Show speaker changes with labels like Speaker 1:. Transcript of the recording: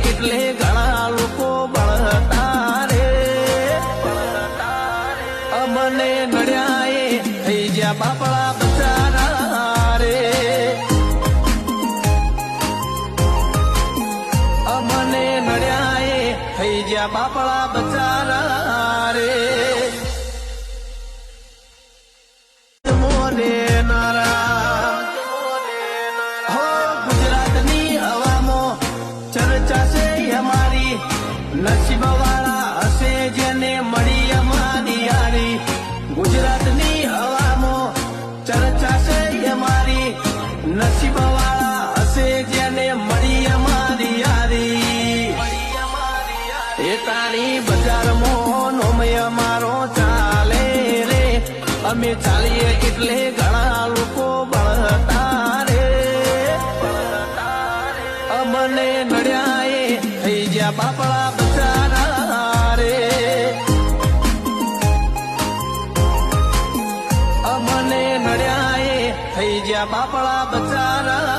Speaker 1: એટલે ઘણા લોકો બળતા રે અમને નડ્યા એ થઈ જ્યાં બાપડા બચારા રે અમને નડ્યા એ થઈ જ્યાં બાપડા બચારા રે નસીબ વાળા હશે જેને મળી અમારી યારી ગુજરાતની હવામાં ચર્ચા છે અમારી નસીબ વાળા હશે જેને મળી અમારી યારી એટાણી બજારમાં નોમય અમારો ચાલે રે અમે ચાલીએ એટલે ઘણા લોકો બળતા રે અમને નડ્યા એ થઈ જ્યાં બાપડા બચારા રે અમને નડ્યા એ થઈ જ્યાં બાપડા બચારા